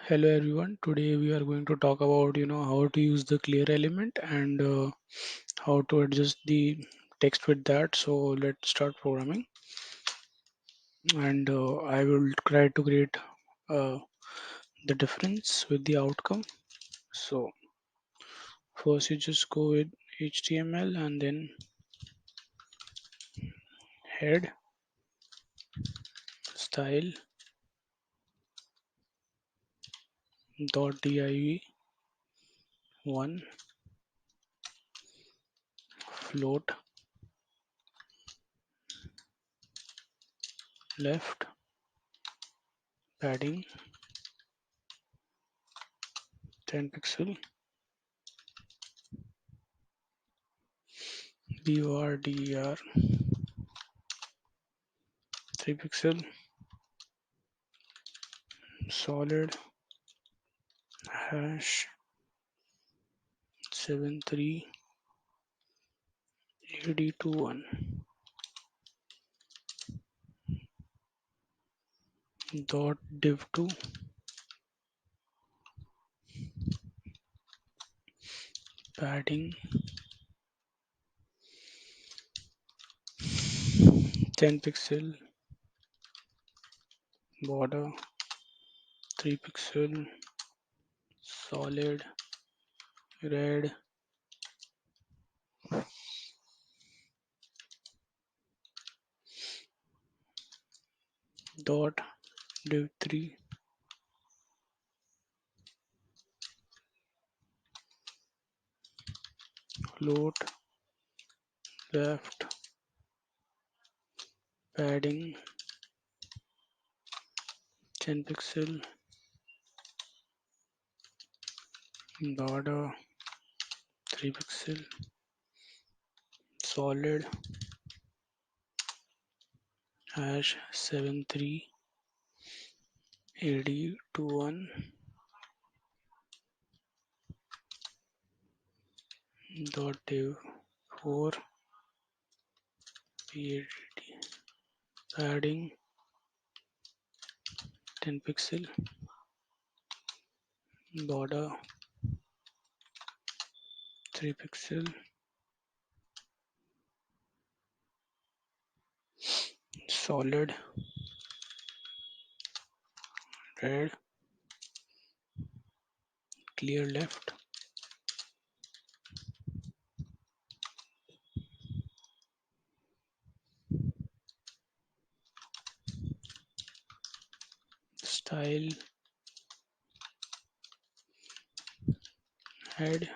Hello everyone. Today we are going to talk about how to use the clear element and how to adjust the text with that. So let's start programming, and I will try to create uh, the difference with the outcome. So first you just go with HTML and then head style dot div one float left padding 10 pixel bordr 3 pixel solid hash 73 AD21 dot div2 padding 10 pixel border 3 pixel solid red dot div3 float left padding 10 pixel border 3 pixel solid hash 73 AD21 dot div4 PAD padding 10 pixel border 3 pixel solid red clear left style head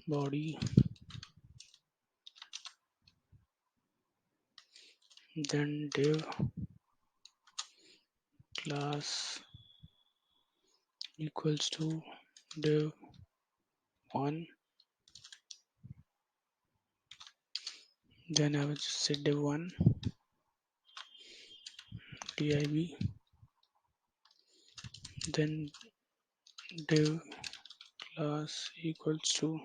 body then div class equals to div 1, then I will just say div 1 div, then div class equals to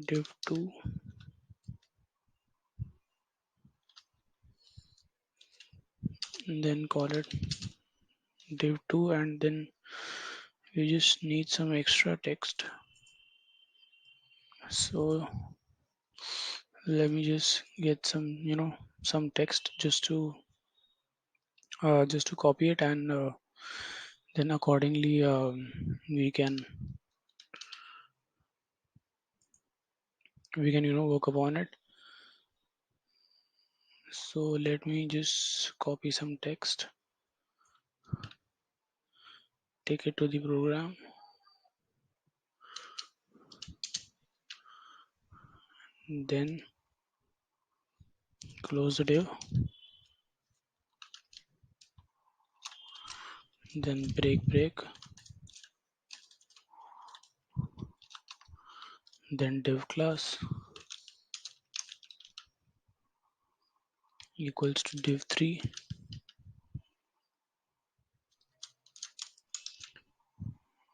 div 2, and then call it div 2, and then we just need some extra text. So let me just get some some text just to copy it, and then accordingly we can work upon it. So let me just copy some text, take it to the program, then close the div, then break, then div class equals to div 3,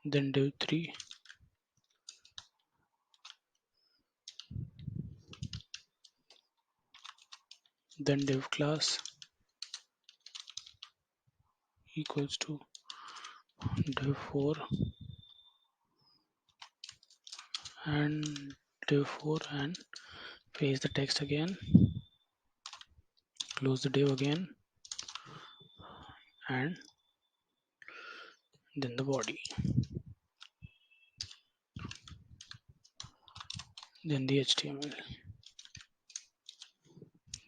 then div 3, then div class equals to div4 and div4 and paste the text again, close the div again, and then the body, then the HTML.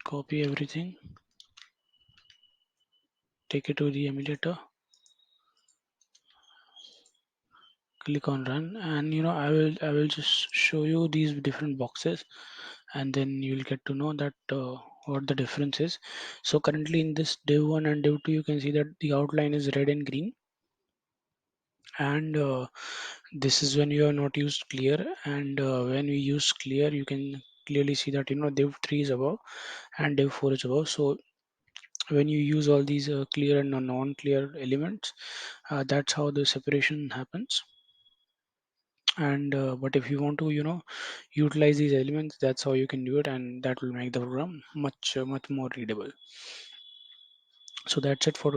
Copy everything, take it to the emulator, click on run, and I will just show you these different boxes, and then you'll get to know that what the difference is. So currently in this div1 and div2 you can see that the outline is red and green, and this is when you are not used clear, and when we use clear you can clearly see that div3 is above and div4 is above. So when you use all these clear and non-clear elements, that's how the separation happens. And but if you want to utilize these elements, that's how you can do it, and that will make the program much more readable. So that's it for